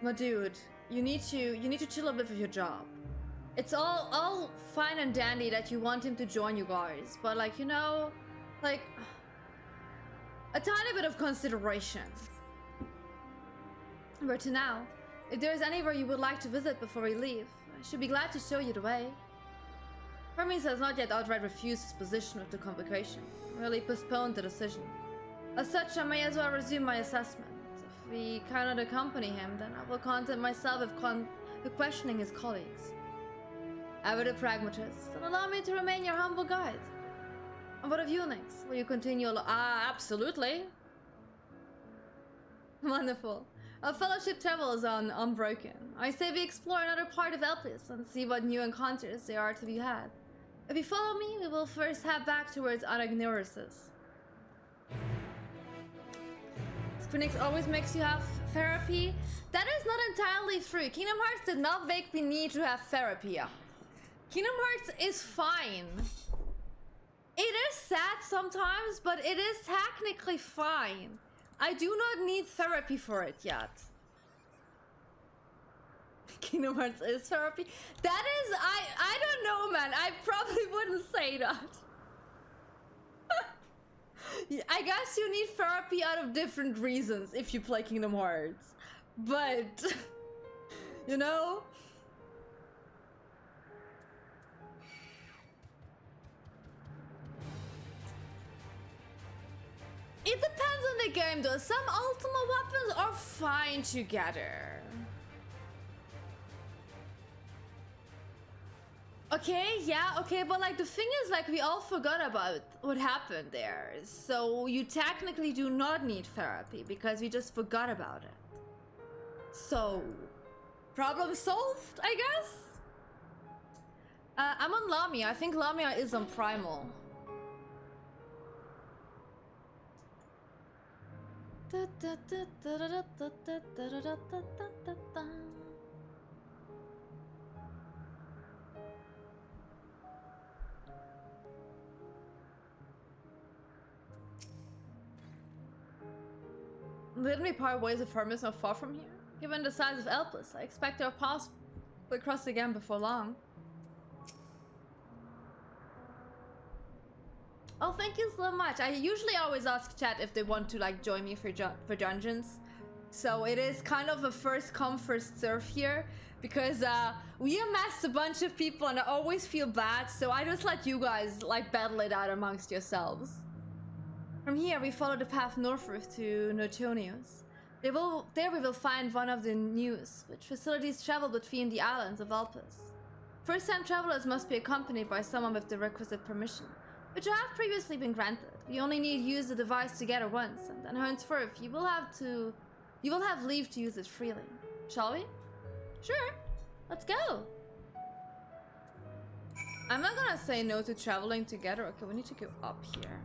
My dude, you need to chill a bit with your job. It's all fine and dandy that you want him to join you guys, but like, you know, like a tiny bit of consideration. But to now, if there's anywhere you would like to visit before we leave, I should be glad to show you the way. Hermes has not yet outright refused his position with the convocation, merely postponed the decision. As such, I may as well resume my assessment. If we cannot accompany him, then I will content myself with questioning his colleagues. Ever the pragmatist, and allow me to remain your humble guide. And what of you next? Will you continue absolutely. Wonderful. Our fellowship travels on unbroken. I say we explore another part of Elpis and see what new encounters there are to be had. If you follow me, we will first head back towards Anagnorisis. Phoenix always makes you have therapy. That is not entirely true. Kingdom Hearts did not make me need to have therapy. Kingdom Hearts is fine. It is sad sometimes, but it is technically fine. I do not need therapy for it yet. Kingdom Hearts is therapy. That is, I don't know, man. I probably wouldn't say that. I guess you need therapy out of different reasons if you play Kingdom Hearts. But, you know? It depends on the game though. Some ultimate weapons are fine together. Okay, yeah, okay, but like the thing is, like, we all forgot about what happened there. So you technically do not need therapy because we just forgot about it. So, problem solved, I guess? I'm on Lamia. I think Lamia is on Primal. Didn't we part ways with Hermes not far from here? Given the size of Elpis, I expect our paths will cross again before long. Oh, thank you so much. I usually always ask chat if they want to like join me for dungeons. So it is kind of a first come first serve here because we amassed a bunch of people and I always feel bad. So I just let you guys like battle it out amongst yourselves. From here, we follow the path northward to Notonius. There we will find one of the news, which facilities travel between the islands of Elpis. First-time travelers must be accompanied by someone with the requisite permission, which I have previously been granted. We only need to use the device together once, and then henceforth you will have leave to use it freely. Shall we? Sure. Let's go. I'm not gonna say no to traveling together. Okay, we need to go up here.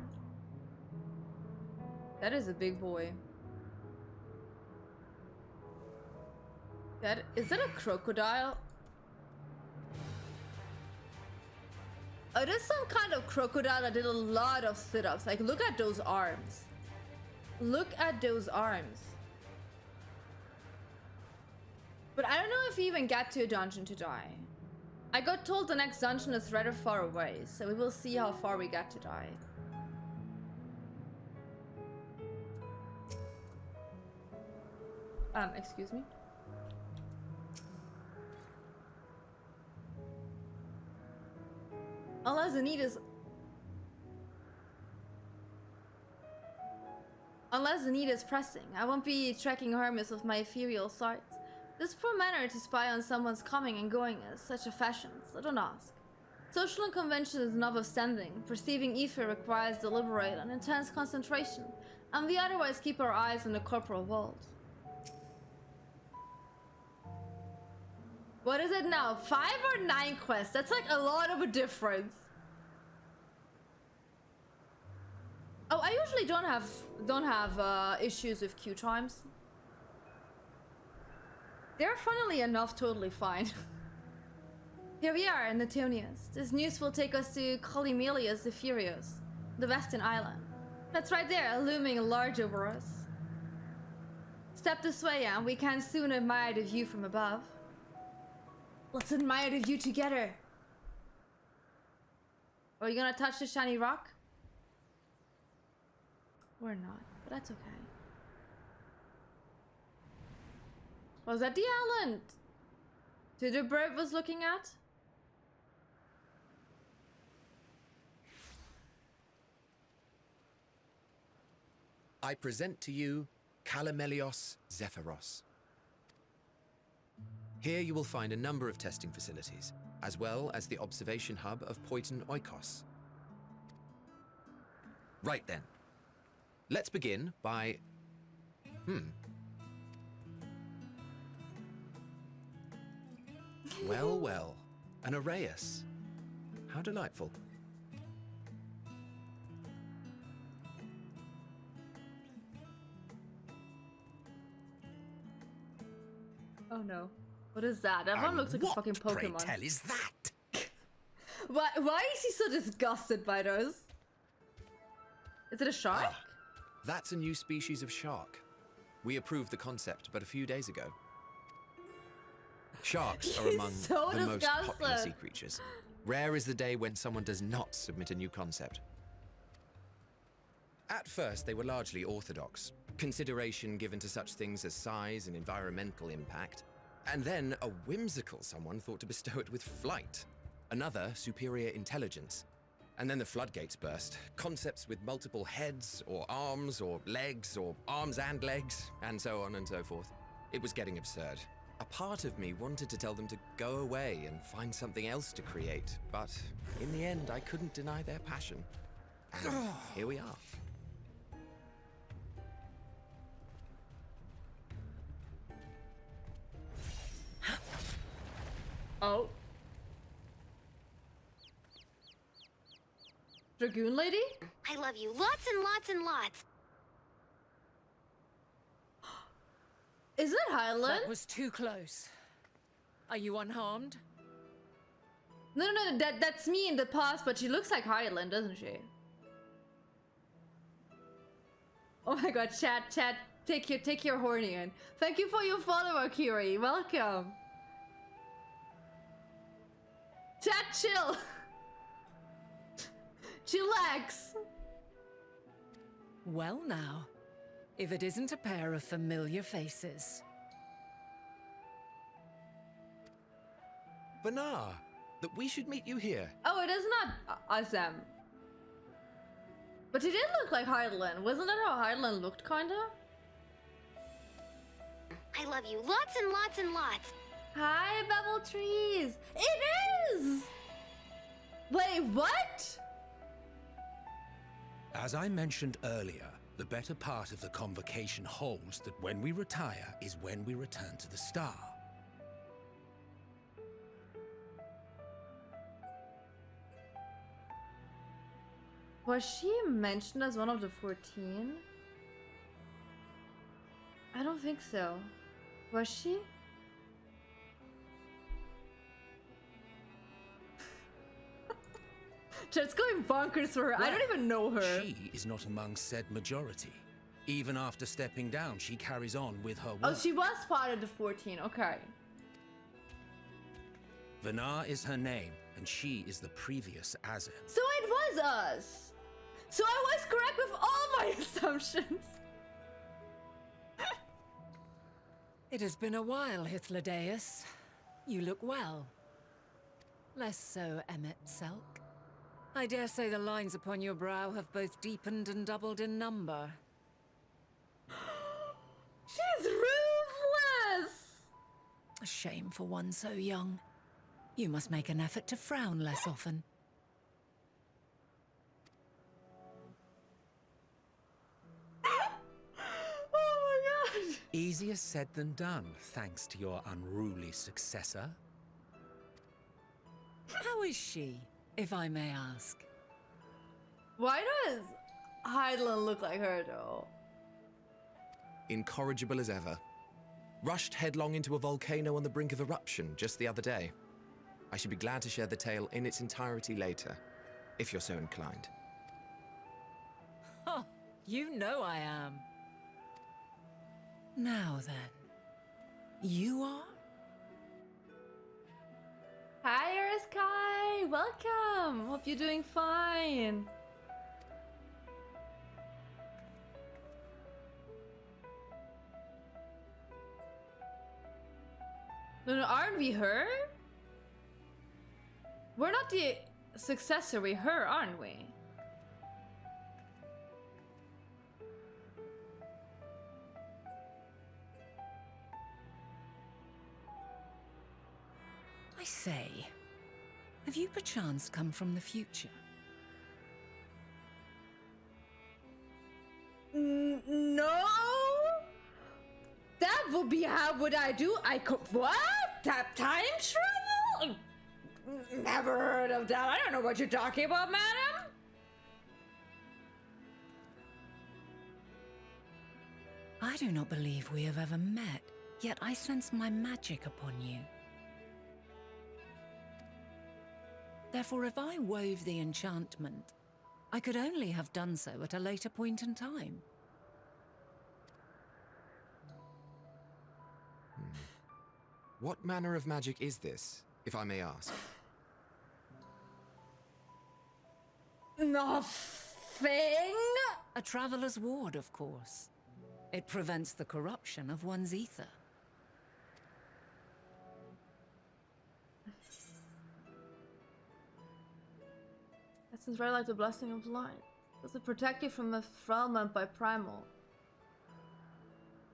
That is a big boy. Is that a crocodile? Oh, there's some kind of crocodile that did a lot of sit-ups. Like, look at those arms. Look at those arms. But I don't know if we even get to a dungeon to die. I got told the next dungeon is rather far away, so we will see how far we get to die. Excuse me. Unless the need is pressing, I won't be tracking Hermes with my ethereal sight. This poor manner to spy on someone's coming and going is such a fashion, so don't ask. Social and convention is notwithstanding, perceiving ether requires deliberate and intense concentration, and we otherwise keep our eyes on the corporal world. What is it now? 5 or 9 quests? That's like a lot of a difference. Oh, I usually don't have issues with queue times. They're funnily enough totally fine. Here we are in Notonius. This news will take us to Colymelius the Furious, the western island. That's right there, looming large over us. Step this way, and we can soon admire the view from above. Let's admire the view together. Are you gonna touch the shiny rock? Or not, but that's okay. Was that the island the bird was looking at? I present to you Kalamelios Zephyros. Here you will find a number of testing facilities, as well as the observation hub of Poiton Oikos. Right then. Let's begin by... Well, well. An Arrhaeus. How delightful. Oh no. What is that? That one looks like a fucking Pokemon. What, pray tell, is that? Why is he so disgusted by those? Is it a shark? Ah, that's a new species of shark. We approved the concept but a few days ago. Sharks are among so the most popular disgusted. sea creatures. Rare is the day when someone does not submit a new concept. At first, they were largely orthodox, consideration given to such things as size and environmental impact, and then a whimsical someone thought to bestow it with flight, another superior intelligence. And then the floodgates burst, concepts with multiple heads, or arms and legs, and so on and so forth. It was getting absurd. A part of me wanted to tell them to go away and find something else to create, but in the end, I couldn't deny their passion. And here we are. Oh. Dragoon lady? I love you lots and lots and lots. Is it Highland? That was too close. Are you unharmed? No, that's me in the past, but she looks like Highland, doesn't she? Oh my god, chat, take your horny in. Thank you for your follow, Kiri. Welcome. Chat, chill. Chillax. Well now, if it isn't a pair of familiar faces. Banar, that we should meet you here. Oh, it is not Azem. But he did look like Highland. Wasn't that how Highland looked, kinda? I love you lots and lots and lots. Hi, Bevel Trees. It is! Wait, what? As I mentioned earlier, the better part of the convocation holds that when we retire is when we return to the star. Was she mentioned as one of the 14? I don't think so. Was she? Just going bonkers for her. I don't even know her. She is not among said majority. Even after stepping down, she carries on with her work. Oh, she was part of the 14. Okay. Vanar is her name, and she is the previous Azem. So it was us. So I was correct with all my assumptions. It has been a while, Hythlodaeus. You look well. Less so, Emmet Selk. I dare say the lines upon your brow have both deepened and doubled in number. She's ruthless! A shame for one so young. You must make an effort to frown less often. Oh my god! Easier said than done, thanks to your unruly successor. How is she, if I may ask? Why does Hydaelyn look like her though? Incorrigible as ever. Rushed headlong into a volcano on the brink of eruption just the other day. I should be glad to share the tale in its entirety later, if you're so inclined. Oh, you know I am. Now then, you are? Hi, Eriskai! Welcome! Hope you're doing fine. No, aren't we her? We're not the successor, we're her, aren't we? I say, have you perchance come from the future? No! That would be how would I do? I could what? Time travel? Never heard of that. I don't know what you're talking about, madam. I do not believe we have ever met, yet I sense my magic upon you. Therefore, if I wove the enchantment, I could only have done so at a later point in time. What manner of magic is this, if I may ask? Nothing. A traveler's ward, of course. It prevents the corruption of one's ether. Essence very like the blessing of light. Does it protect you from fulfillment by primal?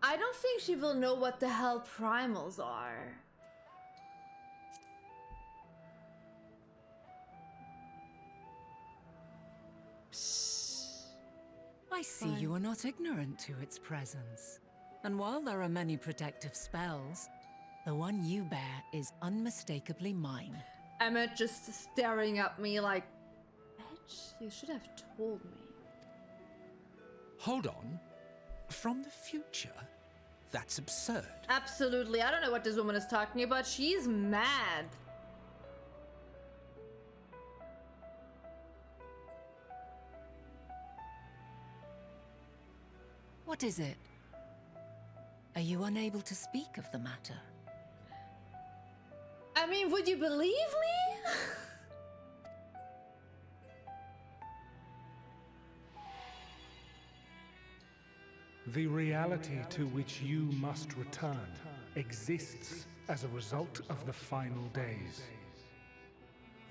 I don't think she will know what the hell primals are. I see you are not ignorant to its presence. And while there are many protective spells, the one you bear is unmistakably mine. Emmett just staring at me like, bitch, you should have told me. Hold on. From the future? That's absurd. Absolutely. I don't know what this woman is talking about. She's mad. What is it? Are you unable to speak of the matter? I mean, would you believe me? The reality to which you must return exists as a result of the final days.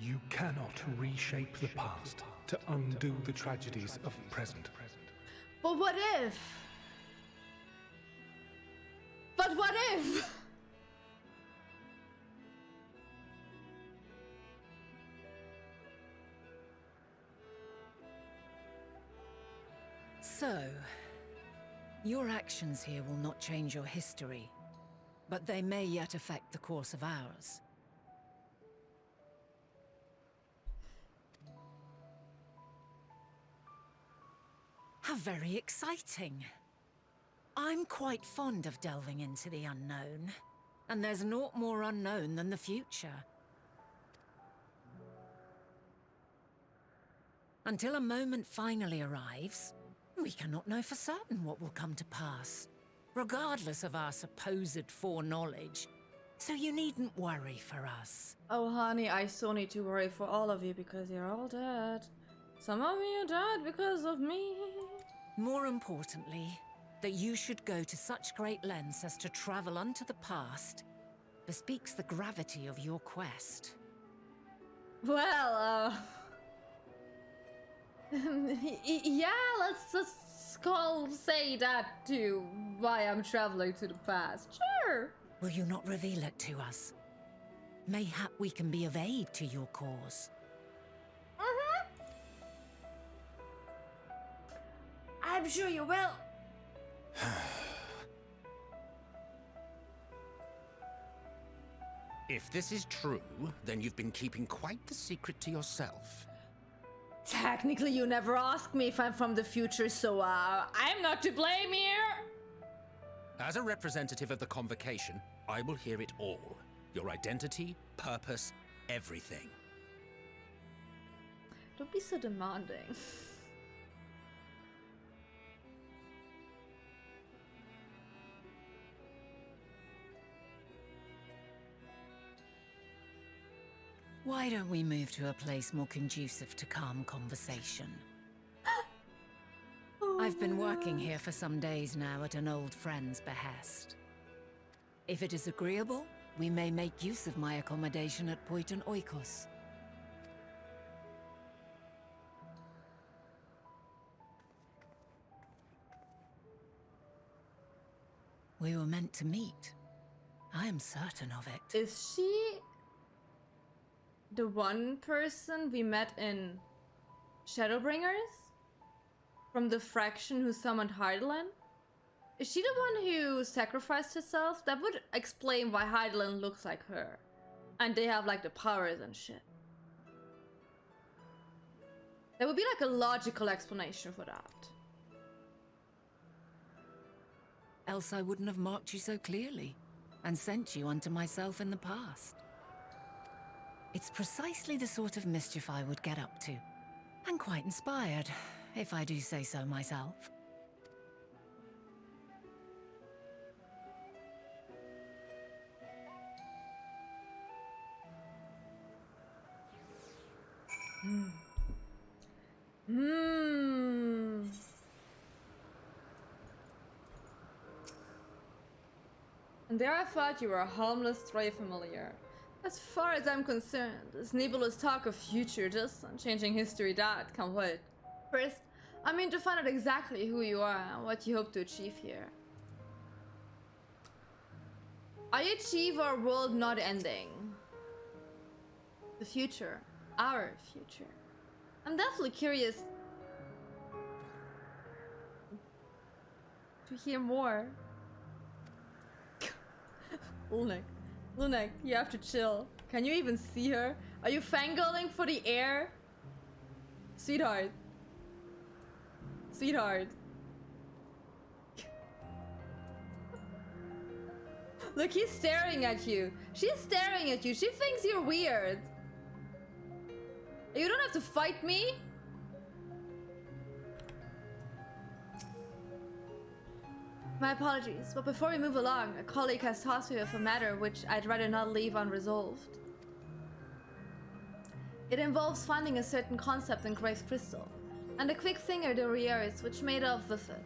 You cannot reshape the past to undo the tragedies of the present. But what if? But what if? So, your actions here will not change your history, but they may yet affect the course of ours. How very exciting. I'm quite fond of delving into the unknown, and there's naught more unknown than the future. Until a moment finally arrives, we cannot know for certain what will come to pass, regardless of our supposed foreknowledge. So you needn't worry for us. Oh, honey, I so need to worry for all of you because you're all dead. Some of you died because of me. More importantly, that you should go to such great lengths as to travel unto the past bespeaks the gravity of your quest. Well, yeah, let's just say that too. Why I'm traveling to the past. Sure. Will you not reveal it to us? Mayhap we can be of aid to your cause. I'm sure you will. If this is true, then you've been keeping quite the secret to yourself. Technically, you never asked me if I'm from the future, so I'm not to blame here. As a representative of the Convocation, I will hear it all. Your identity, purpose, everything. Don't be so demanding. Why don't we move to a place more conducive to calm conversation? I've been working here for some days now at an old friend's behest. If it is agreeable, we may make use of my accommodation at Poiton Oikos. We were meant to meet. I am certain of it. Is she the one person we met in Shadowbringers? From the fraction who summoned Heidelin? Is she the one who sacrificed herself? That would explain why Heidelin looks like her. And they have like the powers and shit. There would be like a logical explanation for that. Else I wouldn't have marked you so clearly, and sent you unto myself in the past. It's precisely the sort of mischief I would get up to, and quite inspired, if I do say so myself. And there I thought you were a harmless stray familiar. As far as I'm concerned, this nebulous talk of future this and changing history that can wait. First, I mean to find out exactly who you are and what you hope to achieve here. I achieve our world not ending. The future. Our future. I'm definitely curious to hear more. Lunek, you have to chill. Can you even see her? Are you fangirling for the air? Sweetheart. Sweetheart. Look, he's staring at you. She's staring at you. She thinks you're weird. You don't have to fight me. My apologies, but before we move along, a colleague has tasked me with a matter which I'd rather not leave unresolved. It involves finding a certain concept in Grace Crystal, and a quick finger to Rieris which made off with it.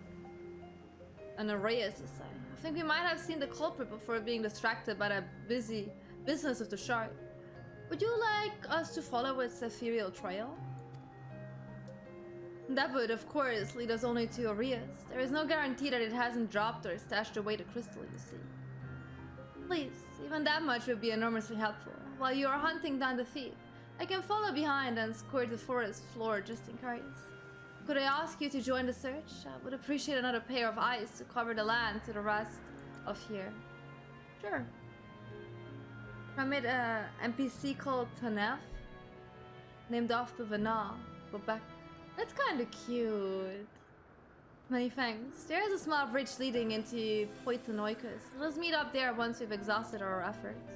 An Arias to say. I think we might have seen the culprit before being distracted by the busy business of the shard. Would you like us to follow its ethereal trail? That would, of course, lead us only to Arias. There is no guarantee that it hasn't dropped or stashed away the crystal, you see. Please, even that much would be enormously helpful. While you are hunting down the thief, I can follow behind and squirt the forest floor just in case. Could I ask you to join the search? I would appreciate another pair of eyes to cover the land to the rest of here. Sure. I made an NPC called Tanef, named after Vana, Quebec. That's kind of cute. Many thanks. There is a small bridge leading into Poiton Oikos. Let us meet up there once we've exhausted our efforts.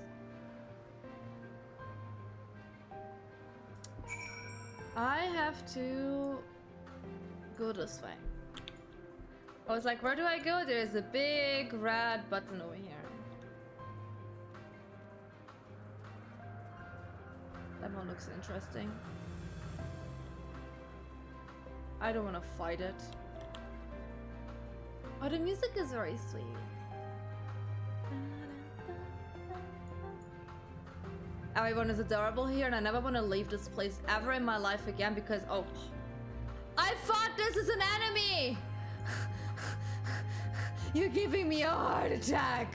I have to go this way. I was like, where do I go? There's a big red button over here. That one looks interesting. I don't want to fight it. Oh, the music is very sweet. Everyone is adorable here, and I never want to leave this place ever in my life again because, oh, I thought this is an enemy! You're giving me a heart attack!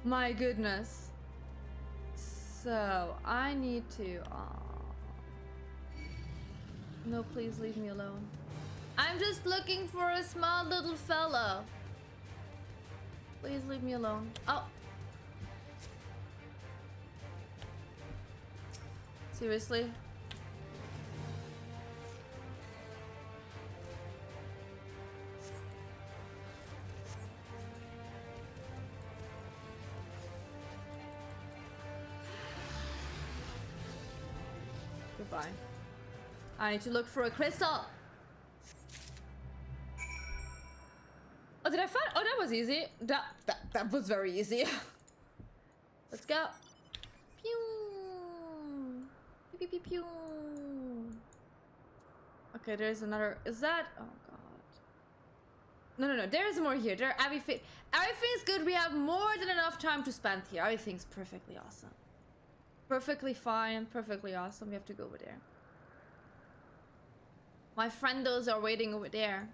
My goodness. So, I need to, no, please leave me alone. I'm just looking for a small little fellow. Please leave me alone. Oh. Seriously? Goodbye. I need to look for a crystal. Oh, did I find? Oh, that was easy. That was very easy. Let's go. Pew. Pew, pew, pew, pew. Okay, there's another. Is that? Oh god. No. There is more here. Everything's good. We have more than enough time to spend here. Everything's perfectly awesome. Perfectly fine. Perfectly awesome. We have to go over there. My friendos are waiting over there.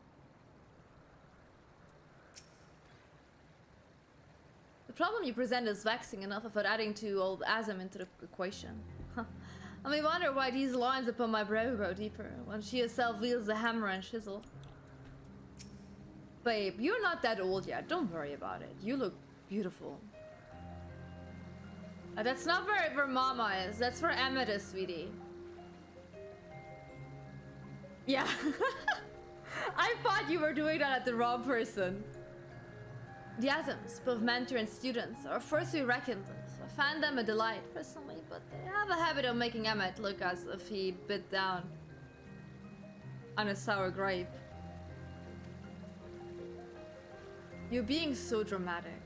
The problem you present is vexing enough without adding to old Azim into the equation. I may wonder why these lines upon my brow grow deeper when she herself wields the hammer and chisel. Babe, you're not that old yet. Don't worry about it. You look beautiful. That's not where Mama is. That's where Emmett is, sweetie. Yeah. I thought you were doing that at the wrong person. The Azims, both mentor and students, are first we reckoned with. I find them a delight, personally, but they have a habit of making Emmett look as if he bit down on a sour grape. You're being so dramatic.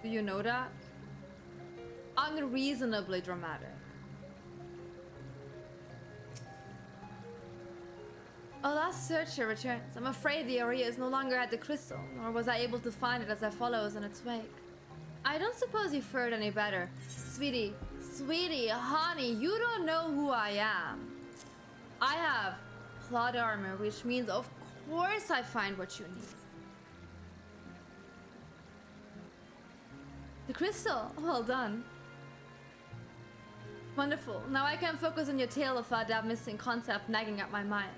Do you know that? Unreasonably dramatic. A last searcher returns. I'm afraid the area is no longer at the crystal, nor was I able to find it as I follows in its wake. I don't suppose you've heard any better. Sweetie, honey, you don't know who I am. I have plot armor, which means of course I find what you need. The crystal, well done. Wonderful, now I can focus on your tale without that missing concept nagging at my mind.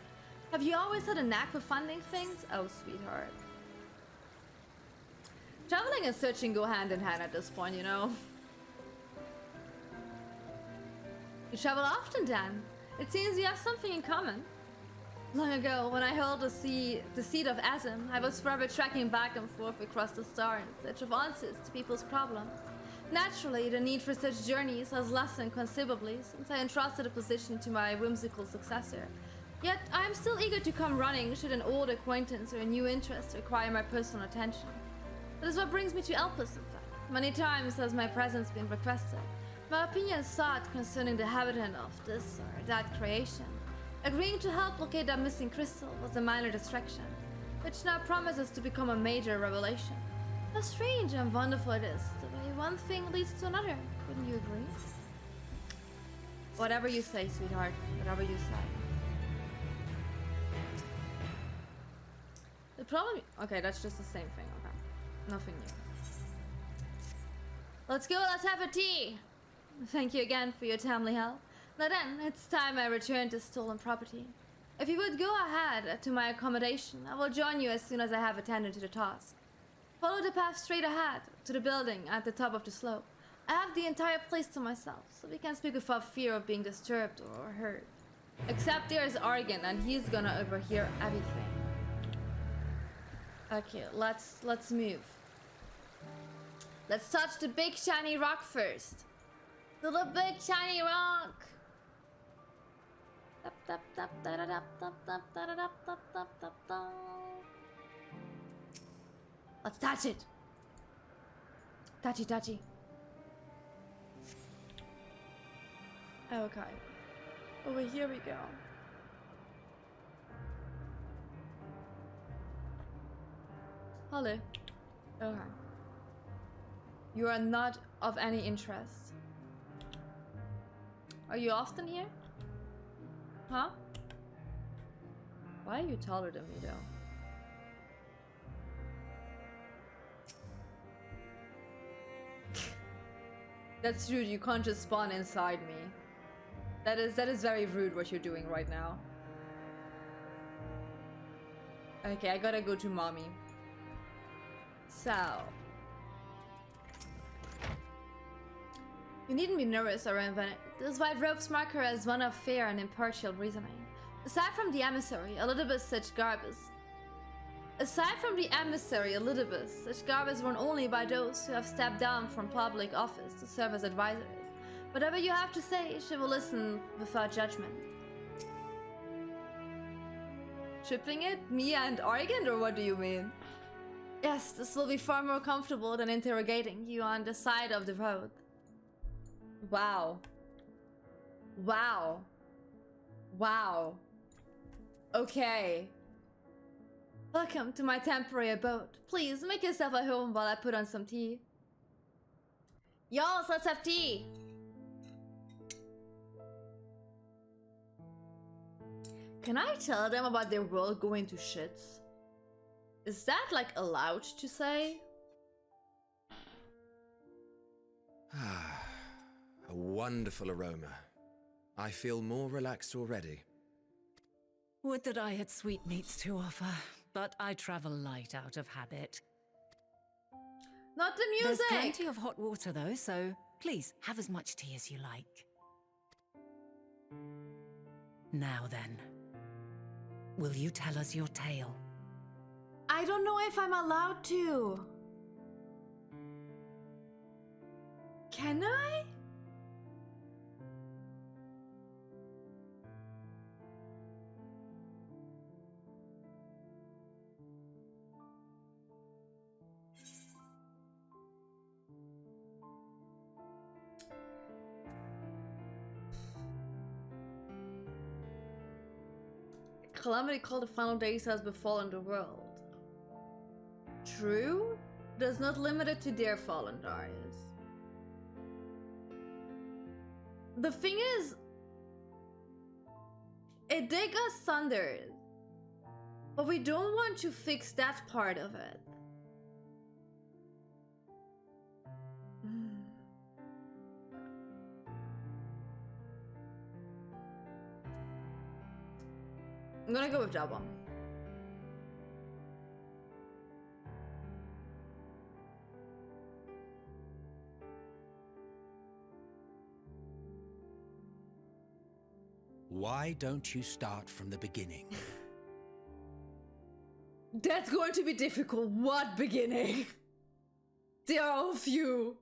Have you always had a knack for finding things? Oh, sweetheart. Traveling and searching go hand in hand at this point, you know. You travel often, Dan. It seems we have something in common. Long ago, when I held the seat of Azim, I was forever trekking back and forth across the stars in search of answers to people's problems. Naturally, the need for such journeys has lessened considerably since I entrusted the position to my whimsical successor. Yet, I am still eager to come running should an old acquaintance or a new interest require my personal attention. That is what brings me to Elpis, in fact. Many times has my presence been requested, my opinion sought concerning the habitant of this or that creation. Agreeing to help locate that missing crystal was a minor distraction, which now promises to become a major revelation. How strange and wonderful it is, the way one thing leads to another. Wouldn't you agree? Whatever you say, sweetheart. Whatever you say. The problem... Okay, that's just the same thing. Okay. Nothing new. Let's go, let's have a tea! Thank you again for your timely help. Now then, it's time I return to stolen property. If you would go ahead to my accommodation, I will join you as soon as I have attended to the task. Follow the path straight ahead to the building at the top of the slope. I have the entire place to myself, so we can speak without fear of being disturbed or hurt. Except there's Argan, and he's gonna overhear everything. Okay, let's move. Let's touch the big shiny rock first. To the big shiny rock. Let's touch it. Touchy, touchy. Okay. Over here we go. Hello. Okay. You are not of any interest. Are you often here? Huh? Why are you taller than me, though? That's rude. You can't just spawn inside me. That is very rude what you're doing right now. Okay, I gotta go to mommy. So... You needn't be nervous or invented. Those white robes mark her as one of fair and impartial reasoning. Aside from the emissary, Elizabeth such garb is worn only by those who have stepped down from public office to serve as advisors. Whatever you have to say, she will listen without judgment. Tripping it? Mia and Argent, or what do you mean? Yes, Yes, this will be far more comfortable than interrogating you on the side of the road. Wow. Wow. Wow. Okay. Welcome to my temporary abode. Please make yourself at home while I put on some tea. Y'all, let's have tea. Can I tell them about their world going to shits? Is that like allowed to say? Ah, a wonderful aroma. I feel more relaxed already. Would that I had sweetmeats to offer, but I travel light out of habit. Not the There's music! plenty of hot water though, so please have as much tea as you like. Now then, will you tell us your tale? I don't know if I'm allowed to. Can I? Calamity called the final days has befallen the world. True, does not limit it to their fallen Darius. The thing is, it did got sundered, but we don't want to fix that part of it. I'm gonna go with that one. Why don't you start from the beginning? That's going to be difficult. What beginning? There are a few.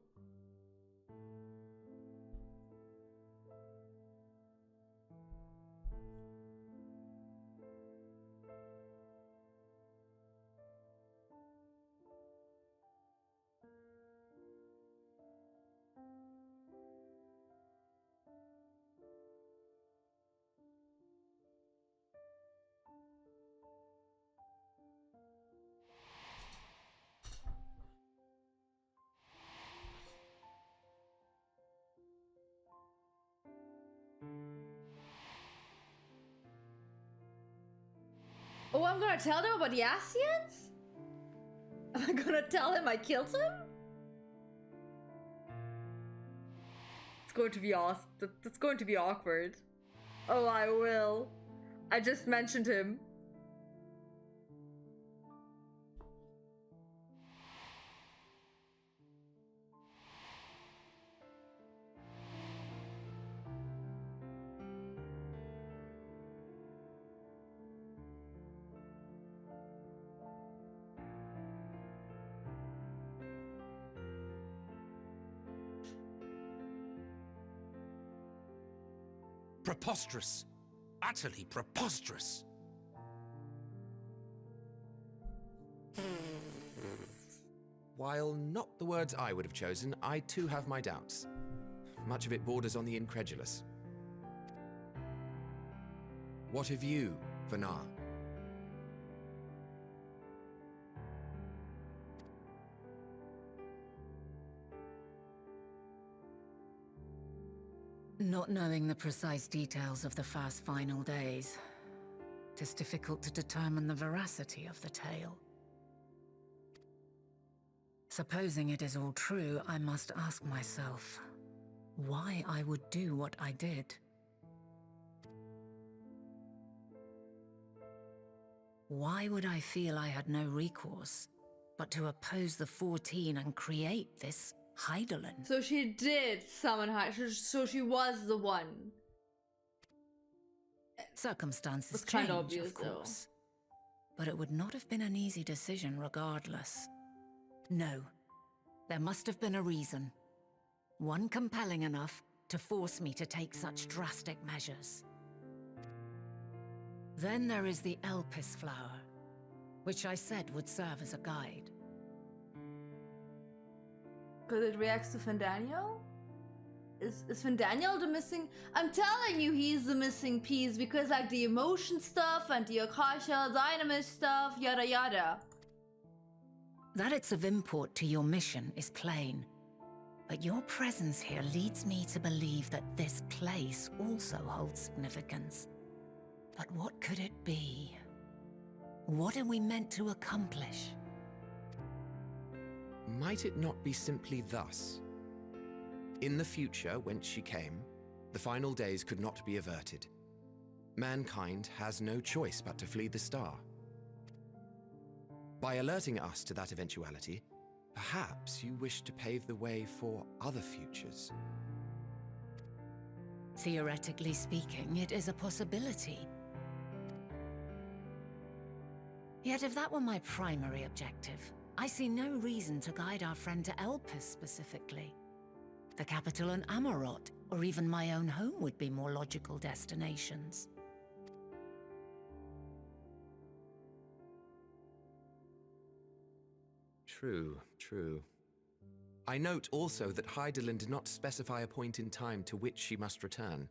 Oh, I'm gonna tell them about the Asians? Am I gonna tell him I killed him? It's going to be awesome. That's going to be awkward. Oh, I will. I just mentioned him. Preposterous. Utterly preposterous. While not the words I would have chosen, I too have my doubts. Much of it borders on the incredulous. What of you, Vanar? Not knowing the precise details of the fast final days, it is difficult to determine the veracity of the tale. Supposing it is all true, I must ask myself why I would do what I did. Why would I feel I had no recourse but to oppose the 14 and create this Heidelin? So she did summon Heidelin. So she was the one. Circumstances It's kind change, of obvious, of course. But it would not have been an easy decision regardless. No, there must have been a reason. One compelling enough to force me to take such drastic measures. Then there is the Elpis flower, which I said would serve as a guide. Because it reacts to Fandaniel? Is Fandaniel the missing? I'm telling you he's the missing piece because like the emotion stuff and the Akasha Dynamis stuff, yada yada. That it's of import to your mission is plain. But your presence here leads me to believe that this place also holds significance. But what could it be? What are we meant to accomplish? Might it not be simply thus? In the future, whence she came, the final days could not be averted. Mankind has no choice but to flee the star. By alerting us to that eventuality, perhaps you wish to pave the way for other futures. Theoretically speaking, it is a possibility. Yet if that were my primary objective, I see no reason to guide our friend to Elpis specifically. The capital and Amarot, or even my own home would be more logical destinations. True, true. I note also that Hydaelyn did not specify a point in time to which she must return.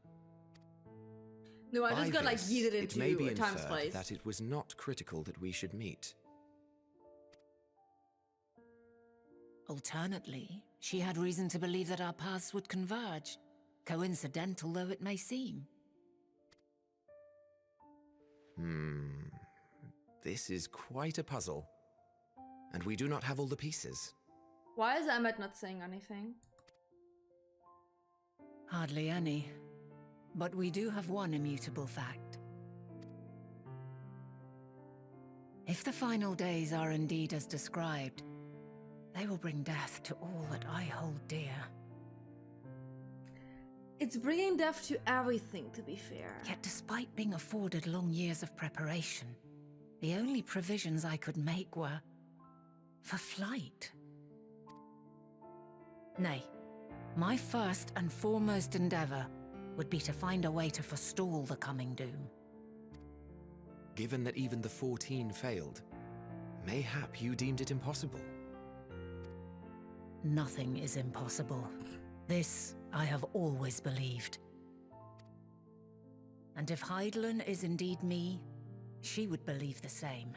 No, I just By got like this, yeeted it may be into a time's inferred place. that it was not critical that we should meet. Alternately, she had reason to believe that our paths would converge, coincidental though it may seem. This is quite a puzzle. And we do not have all the pieces. Why is Emmet not saying anything? Hardly any. But we do have one immutable fact. If the final days are indeed as described, they will bring death to all that I hold dear. It's bringing death to everything, to be fair. Yet despite being afforded long years of preparation, the only provisions I could make were for flight. Nay, my first and foremost endeavor would be to find a way to forestall the coming doom. Given that even the 14 failed, mayhap you deemed it impossible. Nothing is impossible. This I have always believed. And if Hydaelyn is indeed me, she would believe the same.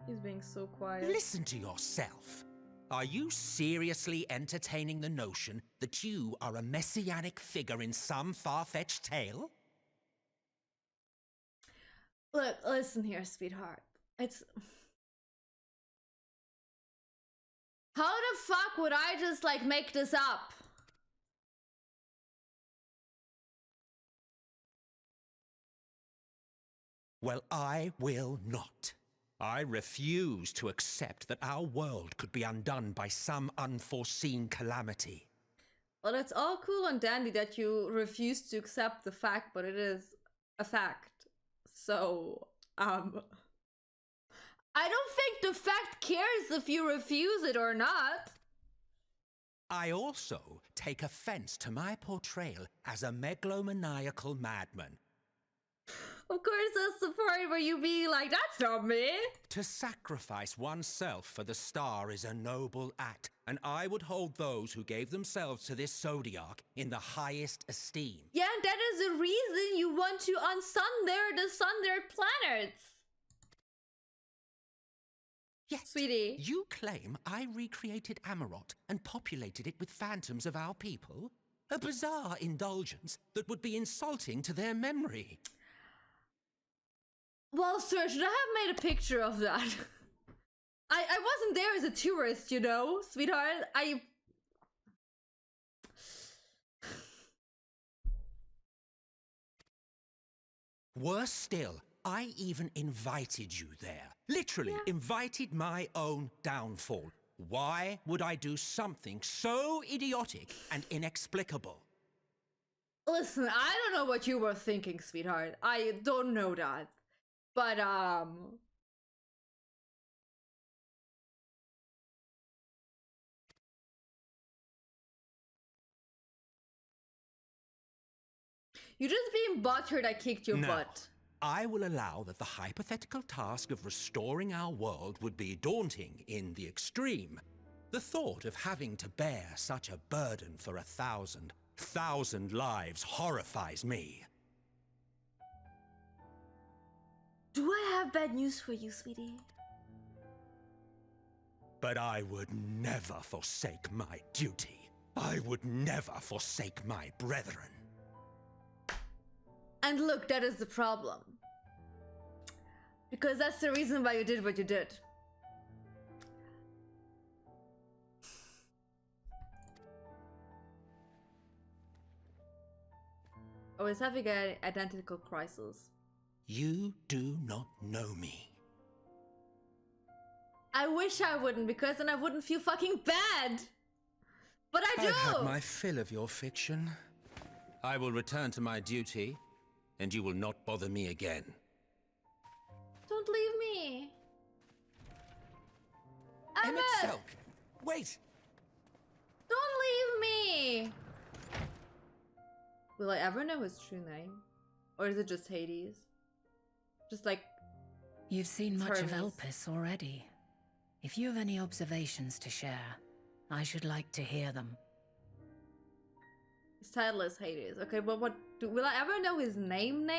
He's being so quiet. Listen to yourself. Are you seriously entertaining the notion that you are a messianic figure in some far-fetched tale? Look, listen here, sweetheart. It's... How the fuck would I just, like, make this up? Well, I will not. I refuse to accept that our world could be undone by some unforeseen calamity. Well, that's all cool and dandy that you refuse to accept the fact, but it is a fact. So, I don't think the fact cares if you refuse it or not. I also take offense to my portrayal as a megalomaniacal madman. Of course, that's the part where you be like, that's not me. To sacrifice oneself for the star is a noble act, and I would hold those who gave themselves to this zodiac in the highest esteem. Yeah, and that is the reason you want to unsunder the sundered planets. Yet, Sweetie. you claim I recreated Amarot and populated it with phantoms of our people? A bizarre indulgence that would be insulting to their memory. Well, sir, should I have made a picture of that? I wasn't there as a tourist, you know, sweetheart. Worse still, I even invited you there. Literally invited my own downfall. Why would I do something so idiotic and inexplicable? Listen, I don't know what you were thinking, sweetheart. I don't know that. But, you just being butthurt I kicked your butt. I will allow that the hypothetical task of restoring our world would be daunting in the extreme. The thought of having to bear such a burden for 1,000 lives horrifies me. Do I have bad news for you, sweetie? But I would never forsake my duty. I would never forsake my brethren. And look, that is the problem. Because that's the reason why you did what you did. Oh, it's having an identical crisis. You do not know me. I wish I wouldn't, because then I wouldn't feel fucking bad. But I do! I've had my fill of your fiction. I will return to my duty, and you will not bother me again. Don't leave me. Emmett Emmett! Selk! Wait! Don't leave me! Will I ever know his true name? Or is it just Hades? Just like... You've seen much of Hermes. Elpis already. If you have any observations to share, I should like to hear them. His title is Hades. Okay, but will I ever know his name?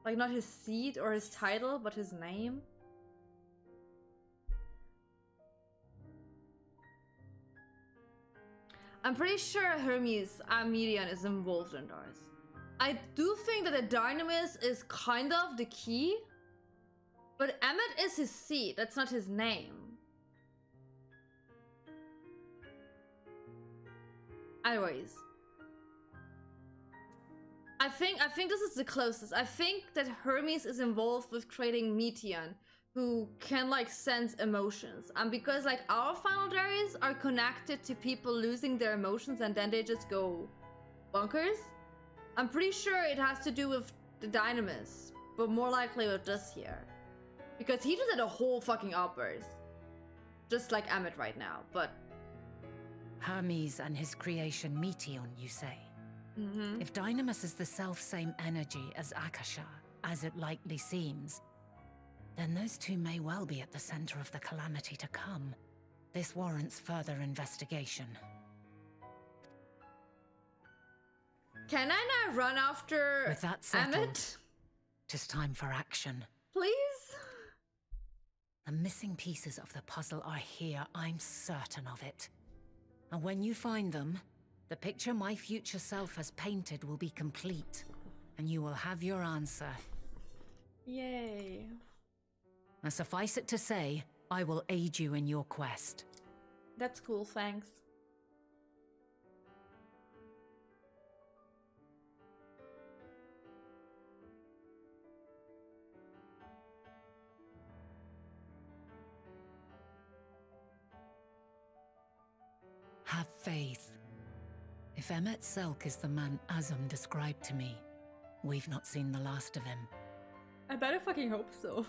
Like not his seat or his title, but his name? I'm pretty sure Hermes Amedion is involved in ours. I do think that the Dynamis is kind of the key, but Emmet is his seat, that's not his name. Anyways. I think this is the closest. I think that Hermes is involved with creating Meteon, who can like sense emotions. And because like our final diaries are connected to people losing their emotions and then they just go bonkers, I'm pretty sure it has to do with the Dynamis, but more likely with this here. Because he just had a whole fucking outburst. Just like Emmet right now, but... Hermes and his creation Meteon, you say? Mm-hmm. If Dynamis is the self-same energy as Akasha, as it likely seems, then those two may well be at the center of the calamity to come. This warrants further investigation. Can I not run after With that settled, Emmet? Tis time for action. Please? The missing pieces of the puzzle are here, I'm certain of it. And when you find them, the picture my future self has painted will be complete, and you will have your answer. Yay. Now suffice it to say, I will aid you in your quest. That's cool, thanks. Have faith. If Emmet Selk is the man Azum described to me, we've not seen the last of him. I better fucking hope so.